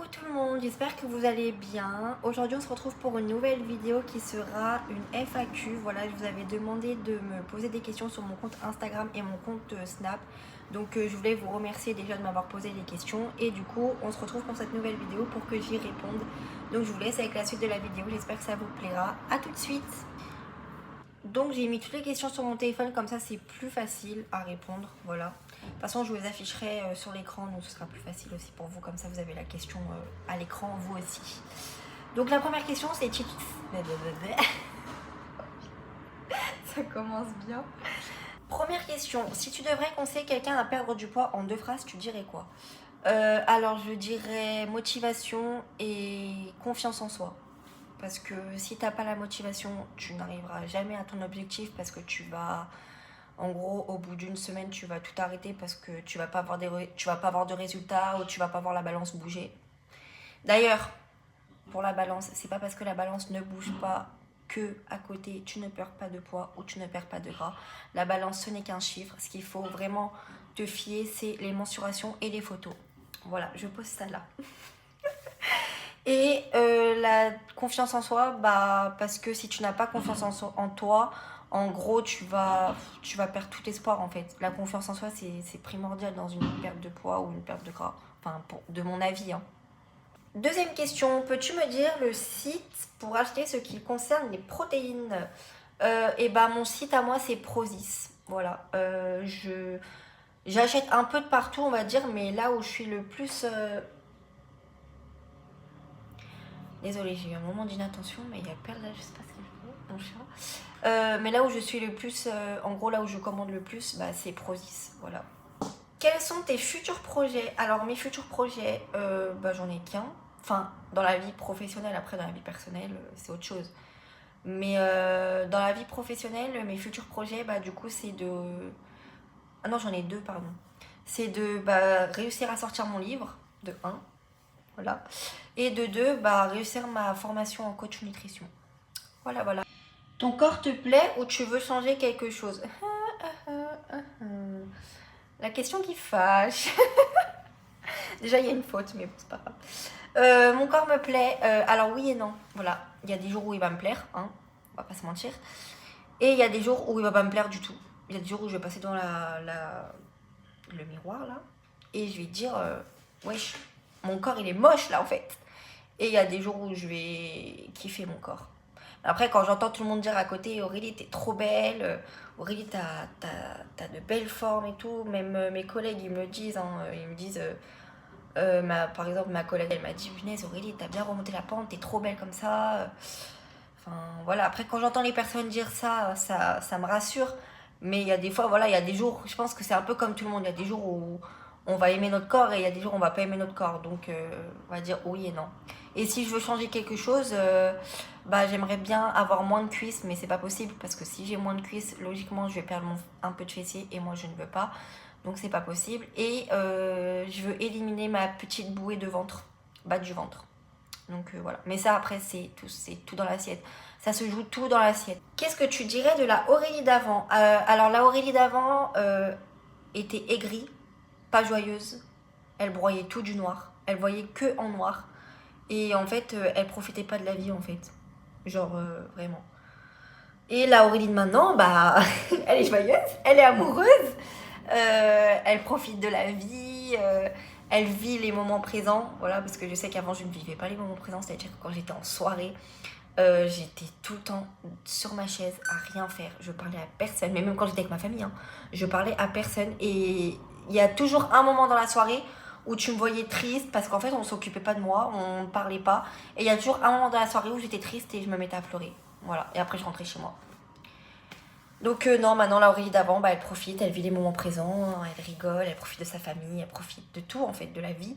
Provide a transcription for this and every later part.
Coucou tout le monde, j'espère que vous allez bien. Aujourd'hui on se retrouve pour une nouvelle vidéo qui sera une FAQ. Voilà, je vous avais demandé de me poser des questions sur mon compte Instagram et mon compte Snap. Donc je voulais vous remercier déjà de m'avoir posé les questions. Et du coup on se retrouve pour cette nouvelle vidéo pour que j'y réponde. Donc je vous laisse avec la suite de la vidéo, j'espère que ça vous plaira. A tout de suite. Donc j'ai mis toutes les questions sur mon téléphone, comme ça c'est plus facile à répondre, voilà. De toute façon je vous les afficherai sur l'écran, donc ce sera plus facile aussi pour vous, comme ça vous avez la question à l'écran vous aussi. Donc la première question c'est... Ça commence bien. Première question, si tu devrais conseiller quelqu'un à perdre du poids en 2 phrases, tu dirais quoi? Alors je dirais motivation et confiance en soi. Parce que si t'as pas la motivation, tu n'arriveras jamais à ton objectif, parce que tu vas, en gros, au bout d'une semaine, tu vas tout arrêter parce que tu vas pas avoir tu vas pas avoir de résultats ou tu vas pas voir la balance bouger. D'ailleurs, pour la balance, c'est pas parce que la balance ne bouge pas que à côté tu ne perds pas de poids ou tu ne perds pas de gras. La balance, ce n'est qu'un chiffre. Ce qu'il faut vraiment te fier, c'est les mensurations et les photos. Voilà, je pose ça là. Et la confiance en soi, bah, parce que si tu n'as pas confiance en toi, en gros, tu vas perdre tout espoir en fait. La confiance en soi, c'est primordial dans une perte de poids ou une perte de gras. Enfin, de mon avis. Hein. Deuxième question, peux-tu me dire le site pour acheter ce qui concerne les protéines? Et bah, mon site à moi, c'est Prozis. Voilà. J'achète un peu de partout, on va dire, mais là où je suis le plus... Désolée, j'ai eu un moment d'inattention, mais il y a Perle là, je sais pas ce qu'il fait, mon chat. Mais là où je suis le plus, en gros là où je commande le plus, bah, c'est Prozis, voilà. Quels sont tes futurs projets? Alors mes futurs projets, bah, j'en ai qu'un. Enfin, dans la vie professionnelle, après dans la vie personnelle, c'est autre chose. Mais dans la vie professionnelle, mes futurs projets, bah, du coup, c'est de... Ah non, j'en ai deux, pardon. C'est de réussir à sortir mon livre, de un. Voilà. Et de 2, bah, réussir ma formation en coach nutrition. Voilà, voilà. Ton corps te plaît ou tu veux changer quelque chose? La question qui fâche. Déjà, il y a une faute, mais bon, c'est pas grave. Mon corps me plaît. Alors, oui et non. Voilà. Il y a des jours où il va me plaire, hein. On va pas se mentir. Et il y a des jours où il va pas me plaire du tout. Il y a des jours où je vais passer devant le miroir, là. Et je vais dire, wesh, mon corps, il est moche, là, en fait. Et il y a des jours où je vais kiffer mon corps. Après, quand j'entends tout le monde dire à côté, Aurélie, t'es trop belle, Aurélie, t'as de belles formes et tout, même mes collègues, ils me le disent, hein, ils me disent, par exemple, ma collègue, elle m'a dit, punaise, Aurélie, t'as bien remonté la pente, t'es trop belle comme ça. Enfin, voilà, après, quand j'entends les personnes dire ça me rassure. Mais il y a des fois, voilà, il y a des jours, je pense que c'est un peu comme tout le monde, il y a des jours où on va aimer notre corps et il y a des jours où on va pas aimer notre corps. Donc, on va dire oui et non. Et si je veux changer quelque chose, bah, j'aimerais bien avoir moins de cuisses, mais c'est pas possible parce que si j'ai moins de cuisses, logiquement, je vais perdre un peu de fessier et moi, je ne veux pas. Donc, c'est pas possible. Et je veux éliminer ma petite bouée de ventre, bas du ventre. Donc voilà. Mais ça, après, c'est tout dans l'assiette. Ça se joue tout dans l'assiette. Qu'est-ce que tu dirais de la Aurélie d'avant? Alors, la Aurélie d'avant était aigrie, pas joyeuse. Elle broyait tout du noir. Elle voyait que en noir. Et en fait, elle profitait pas de la vie, en fait. Genre, vraiment. Et la Aurélie de maintenant, bah, elle est joyeuse, elle est amoureuse, elle profite de la vie, elle vit les moments présents, voilà, parce que je sais qu'avant je ne vivais pas les moments présents, c'est-à-dire que quand j'étais en soirée, j'étais tout le temps sur ma chaise à rien faire, je parlais à personne, mais même quand j'étais avec ma famille, hein, je parlais à personne, et il y a toujours un moment dans la soirée où tu me voyais triste, parce qu'en fait on s'occupait pas de moi, on ne parlait pas, et il y a toujours un moment dans la soirée où j'étais triste et je me mettais à pleurer. Voilà, et après je rentrais chez moi. Donc non, maintenant la Aurélie d'avant, bah, elle profite, elle vit les moments présents, elle rigole, elle profite de sa famille, elle profite de tout en fait, de la vie.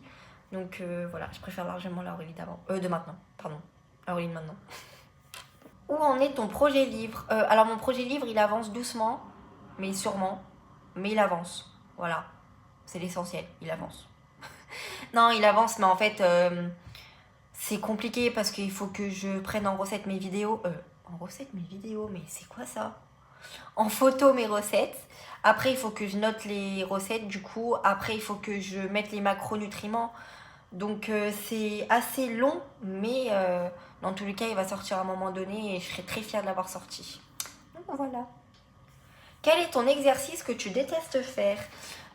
Donc voilà, je préfère largement la Aurélie d'avant. De maintenant, pardon. La Aurélie de maintenant. Où en est ton projet livre? Alors mon projet livre, il avance doucement, mais sûrement. Mais il avance. Voilà. C'est l'essentiel, il avance. Non, il avance, mais en fait, c'est compliqué parce qu'il faut que je prenne en recette mes vidéos. En recette mes vidéos, mais c'est quoi ça? En photo mes recettes. Après, il faut que je note les recettes, du coup. Après, il faut que je mette les macronutriments. Donc c'est assez long, mais dans tous les cas, il va sortir à un moment donné et je serai très fière de l'avoir sorti. Donc voilà. Quel est ton exercice que tu détestes faire?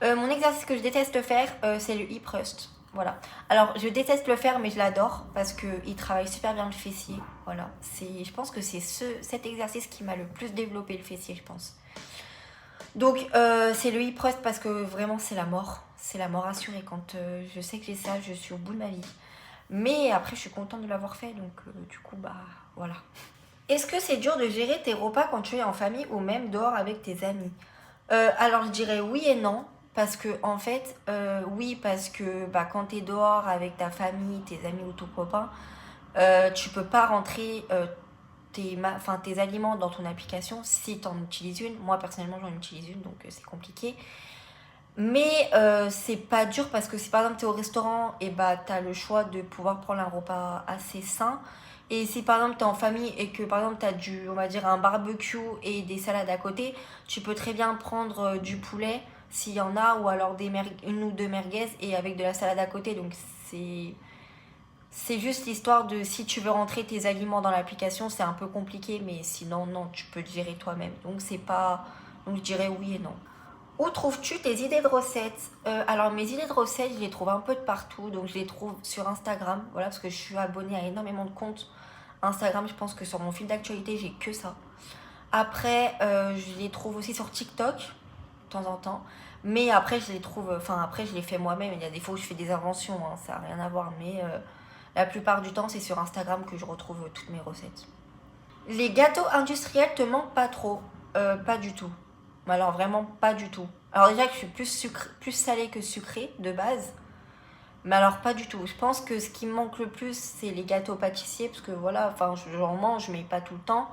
Mon exercice que je déteste faire, c'est le hip thrust. Voilà. Alors, je déteste le faire, mais je l'adore parce qu'il travaille super bien le fessier. Voilà. Je pense que c'est cet exercice qui m'a le plus développé le fessier, je pense. Donc, c'est le hip thrust parce que vraiment, c'est la mort. C'est la mort assurée. Quand je sais que j'ai ça, je suis au bout de ma vie. Mais après, je suis contente de l'avoir fait. Donc, du coup, bah, voilà. Est-ce que c'est dur de gérer tes repas quand tu es en famille ou même dehors avec tes amis? Alors, je dirais oui et non. Parce que, en fait, oui, parce que bah, quand tu es dehors avec ta famille, tes amis ou ton copain, tu peux pas rentrer tes aliments dans ton application si tu en utilises une. Moi, personnellement, j'en utilise une, donc c'est compliqué. Mais c'est pas dur parce que si par exemple tu es au restaurant, et bah, tu as le choix de pouvoir prendre un repas assez sain. Et si par exemple tu es en famille et que par exemple tu as on va dire un barbecue et des salades à côté, tu peux très bien prendre du poulet s'il y en a, ou alors une ou deux merguez et avec de la salade à côté. Donc c'est juste l'histoire de si tu veux rentrer tes aliments dans l'application, c'est un peu compliqué, mais sinon non, tu peux le gérer toi-même. Donc c'est pas. Donc je dirais oui et non. Où trouves-tu tes idées de recettes? Alors mes idées de recettes, je les trouve un peu de partout. Donc je les trouve sur Instagram, voilà, parce que je suis abonnée à énormément de comptes Instagram. Je pense que sur mon fil d'actualité, j'ai que ça. Après, je les trouve aussi sur TikTok, de temps en temps. Mais après, je les fais moi-même. Il y a des fois où je fais des inventions, hein, ça n'a rien à voir. Mais la plupart du temps, c'est sur Instagram que je retrouve toutes mes recettes. Les gâteaux industriels te manquent pas trop? Pas du tout. Alors vraiment pas du tout. Alors déjà que je suis plus salée que sucrée de base. Mais alors pas du tout. Je pense que ce qui me manque le plus, c'est les gâteaux pâtissiers. Parce que voilà, enfin j'en mange, mais pas tout le temps.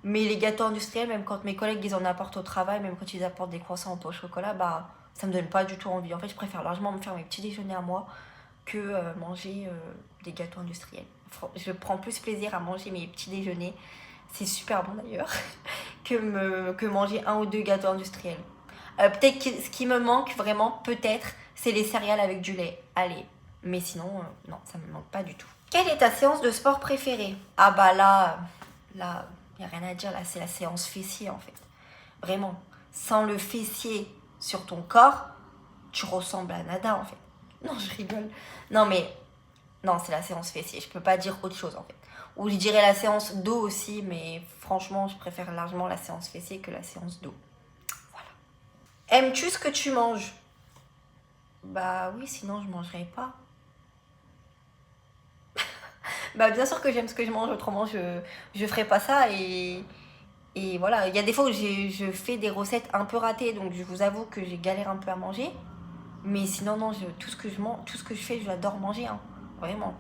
Mais les gâteaux industriels, même quand mes collègues ils en apportent au travail, même quand ils apportent des croissants au chocolat, bah ça me donne pas du tout envie. En fait, je préfère largement me faire mes petits déjeuners à moi que manger des gâteaux industriels. Je prends plus plaisir à manger mes petits déjeuners. C'est super bon d'ailleurs, que manger un ou deux gâteaux industriels. Peut-être que ce qui me manque vraiment, peut-être, c'est les céréales avec du lait. Allez, mais sinon, non, ça me manque pas du tout. Quelle est ta séance de sport préférée? Ah bah là, il n'y a rien à dire, là, c'est la séance fessier en fait. Vraiment, sans le fessier sur ton corps, tu ressembles à nada en fait. Non, je rigole. Non, c'est la séance fessier, je peux pas dire autre chose en fait. Ou je dirais la séance dos aussi, mais franchement, je préfère largement la séance fessier que la séance dos. Voilà. Aimes-tu ce que tu manges? Bah oui, sinon je mangerais pas. Bah bien sûr que j'aime ce que je mange, autrement je ferais pas ça. Et voilà, il y a des fois où je fais des recettes un peu ratées, donc je vous avoue que j'ai galère un peu à manger. Mais sinon, non, tout ce que je fais, j'adore manger, hein, vraiment.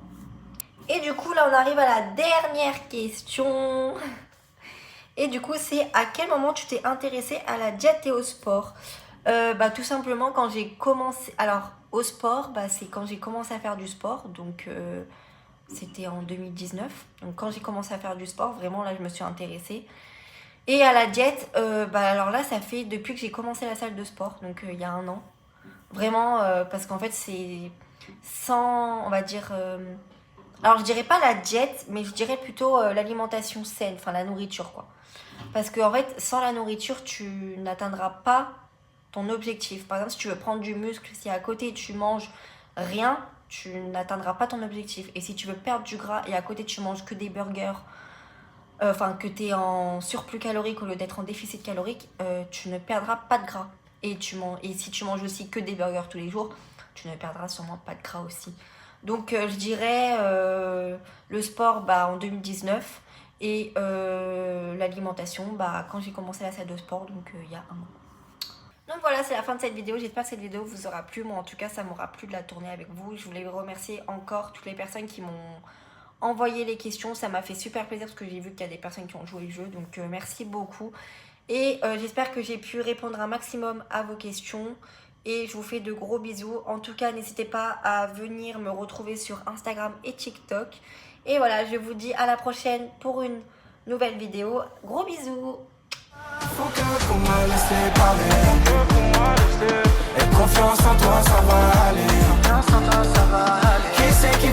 Et du coup, là, on arrive à la dernière question. Et du coup, c'est à quel moment tu t'es intéressée à la diète et au sport? Bah, tout simplement, quand j'ai commencé... Alors, au sport, bah, c'est quand j'ai commencé à faire du sport. Donc, c'était en 2019. Donc, quand j'ai commencé à faire du sport, vraiment, là, je me suis intéressée. Et à la diète, bah, alors là, ça fait depuis que j'ai commencé la salle de sport. Donc, il y a 1 an. Vraiment, parce qu'en fait, c'est sans, on va dire... alors, je dirais pas la diète, mais je dirais plutôt l'alimentation saine, enfin la nourriture, quoi. Parce qu'en fait, sans la nourriture, tu n'atteindras pas ton objectif. Par exemple, si tu veux prendre du muscle, si à côté tu manges rien, tu n'atteindras pas ton objectif. Et si tu veux perdre du gras et à côté tu manges que des burgers, enfin que tu es en surplus calorique au lieu d'être en déficit calorique, tu ne perdras pas de gras. Et si tu manges aussi que des burgers tous les jours, tu ne perdras sûrement pas de gras aussi. Donc je dirais le sport bah, en 2019 et l'alimentation bah, quand j'ai commencé la salle de sport, donc il y a 1 an. Donc voilà, c'est la fin de cette vidéo. J'espère que cette vidéo vous aura plu. Moi en tout cas, ça m'aura plu de la tourner avec vous. Je voulais remercier encore toutes les personnes qui m'ont envoyé les questions. Ça m'a fait super plaisir parce que j'ai vu qu'il y a des personnes qui ont joué le jeu. Donc merci beaucoup. Et j'espère que j'ai pu répondre un maximum à vos questions. Et je vous fais de gros bisous. En tout cas, n'hésitez pas à venir me retrouver sur Instagram et TikTok. Et voilà, je vous dis à la prochaine pour une nouvelle vidéo. Gros bisous. Faut que pour me laisser parler. Et confiance en toi, ça va aller. second